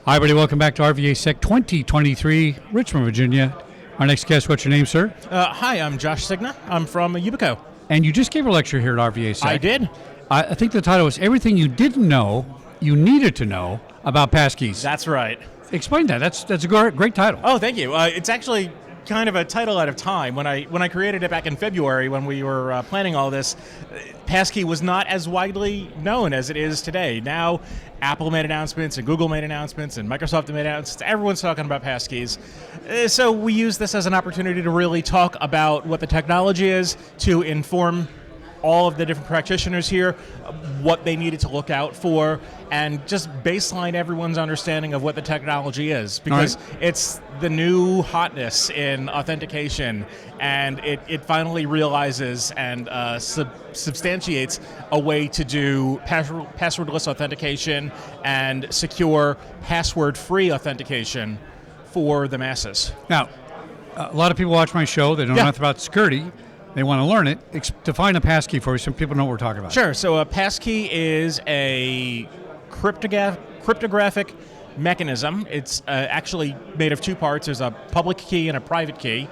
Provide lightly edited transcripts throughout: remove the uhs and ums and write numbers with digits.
Hi, everybody. Welcome back to RVAsec 2023, Richmond, Virginia. Our next guest, what's your name, sir? Hi, I'm Josh Signa. I'm from Yubico. And you just gave a lecture here at RVAsec. I did. I think the title was Everything You Didn't Know You Needed to Know About Passkeys. That's right. Explain that. That's a great title. Oh, thank you. It's actually kind of a title out of time. When I created it back in February, when we were planning all this, passkey was not as widely known as it is today. Now, Apple made announcements, and Google made announcements, and Microsoft made announcements. Everyone's talking about passkeys. So we use this as an opportunity to really talk about what the technology is, to inform all of the different practitioners here what they needed to look out for, and just baseline everyone's understanding of what the technology is, because it's the new hotness in authentication, and it finally realizes and substantiates a way to do passwordless authentication and secure password-free authentication for the masses. Now, a lot of people watch my show. They don't know nothing about security. They want to learn it. Define a passkey for you so people know what we're talking about. Sure. So a passkey is a cryptographic mechanism. It's actually made of two parts. There's a public key and a private key.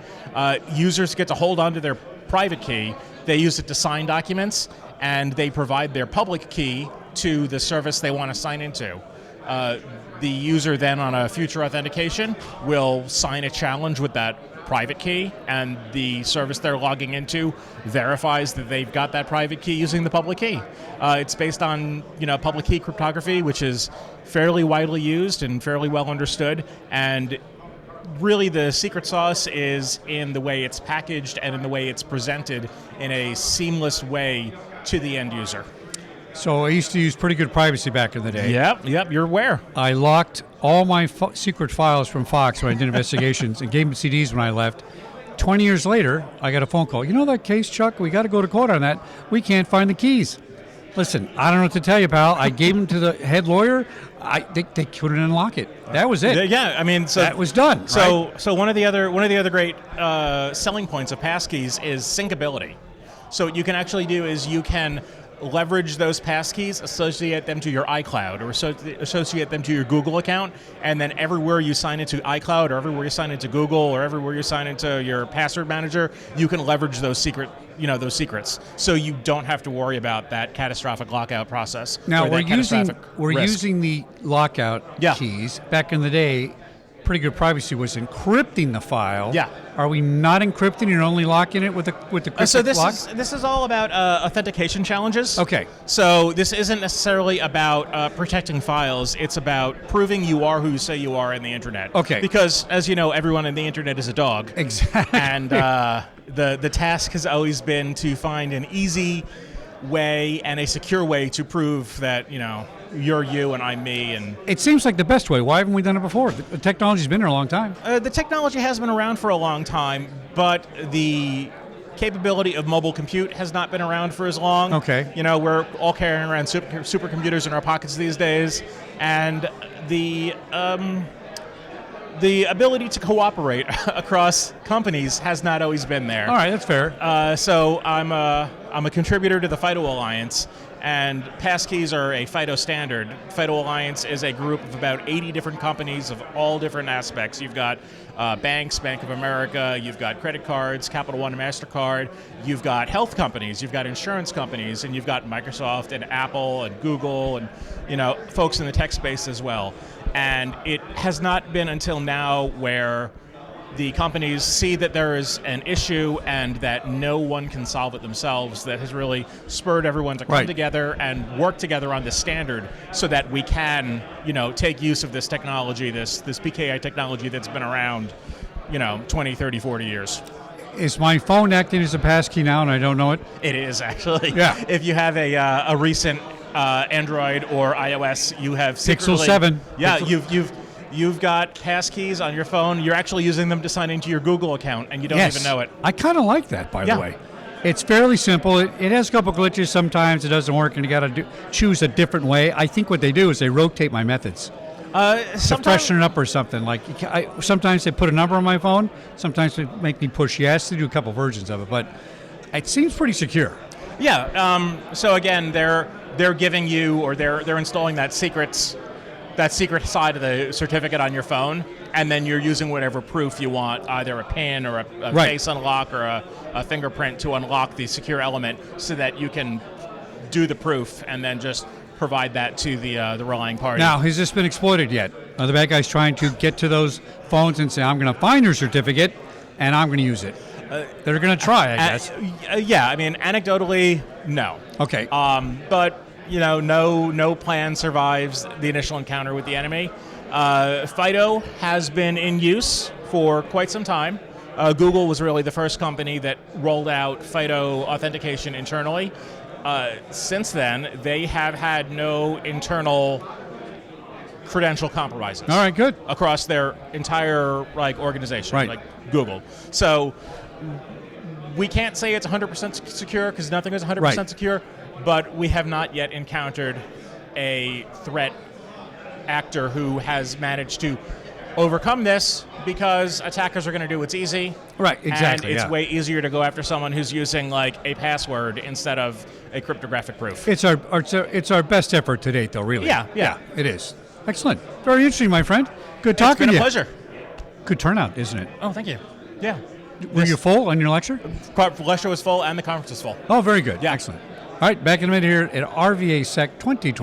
Users get to hold on to their private key. They use it to sign documents, and they provide their public key to the service they want to sign into. The user then, on a future authentication, will sign a challenge with that private key, and the service they're logging into verifies that they've got that private key using the public key. It's based on public key cryptography, which is fairly widely used and fairly well understood, and really the secret sauce is in the way it's packaged and in the way it's presented in a seamless way to the end user. So I used to use pretty good privacy back in the day. Yep, you're aware. I locked all my secret files from Fox when I did investigations and gave them CDs when I left. 20 years later, I got a phone call. You know that case, Chuck? We got to go to court on that. We can't find the keys. Listen, I don't know what to tell you, pal. I gave them to the head lawyer. They couldn't unlock it. That was it. Yeah, I mean, so that was done. So, right? So one of the other great selling points of passkeys is syncability. So what you can actually do is you can leverage those passkeys, associate them to your iCloud, or associate them to your Google account, and then everywhere you sign into iCloud, or everywhere you sign into Google, or everywhere you sign into your password manager, you can leverage those secrets. So you don't have to worry about that catastrophic lockout process. Now we're using the lockout keys. Back in the day, pretty good privacy was encrypting the file. Yeah. Are we not encrypting and only locking it with the cryptic so lock? this is all about authentication challenges. Okay. So this isn't necessarily about protecting files. It's about proving you are who you say you are in the internet. Okay. Because, as you know, everyone in the internet is a dog. Exactly. And the task has always been to find an easy way and a secure way to prove that, you're you and I'm me. And it seems like the best way. Why haven't we done it before? The technology's been there a long time. The technology has been around for a long time, but the capability of mobile compute has not been around for as long. Okay. We're all carrying around supercomputers in our pockets these days, and the ability to cooperate across companies has not always been there. All right, that's fair. So I'm a contributor to the FIDO Alliance, and passkeys are a FIDO standard. FIDO Alliance is a group of about 80 different companies of all different aspects. You've got banks, Bank of America, you've got credit cards, Capital One and MasterCard, you've got health companies, you've got insurance companies, and you've got Microsoft and Apple and Google and folks in the tech space as well. And it has not been until now where the companies see that there is an issue and that no one can solve it themselves that has really spurred everyone to come together and work together on this standard so that we can, take use of this technology, this PKI technology that's been around, 20, 30, 40 years. Is my phone acting as a passkey now and I don't know it? It is, actually. Yeah. If you have a recent Android or iOS, you have Pixel 7. Yeah, you've got passkeys on your phone. You're actually using them to sign into your Google account, and you don't even know it. I kind of like that, by the way. It's fairly simple. It has a couple glitches. Sometimes it doesn't work, and you got to choose a different way. I think what they do is they rotate my methods. To freshen it up or something. Like sometimes they put a number on my phone. Sometimes they make me push yes. They do a couple versions of it, but it seems pretty secure. Yeah. So again, they're giving you, or they're installing that secrets that secret side of the certificate on your phone, and then you're using whatever proof you want, either a PIN or a Right. face unlock or a fingerprint to unlock the secure element, so that you can do the proof and then just provide that to the relying party. Now, has this been exploited yet? Are the bad guys trying to get to those phones and say, I'm going to find your certificate and I'm going to use it? They're going to try, I guess. Yeah, I mean, anecdotally, no. Okay. But no plan survives the initial encounter with the enemy. FIDO has been in use for quite some time. Google was really the first company that rolled out FIDO authentication internally. Since then, they have had no internal credential compromises. All right, good. Across their entire organization, Right. like Google. So we can't say it's 100% secure, because nothing is 100% Right. secure, but we have not yet encountered a threat actor who has managed to overcome this, because attackers are going to do what's easy. Right, exactly. And it's yeah. way easier to go after someone who's using like a password instead of a cryptographic proof. It's our best effort to date, though, really. Yeah. It is. Excellent. Very interesting, my friend. Good talking to It's been you. a pleasure. Good turnout, isn't it? Oh, thank you. Yeah. Were you full on your lecture? The lecture was full and the conference was full. Oh, very good. Yeah. Excellent. All right, back in a minute here at RVAsec 2020.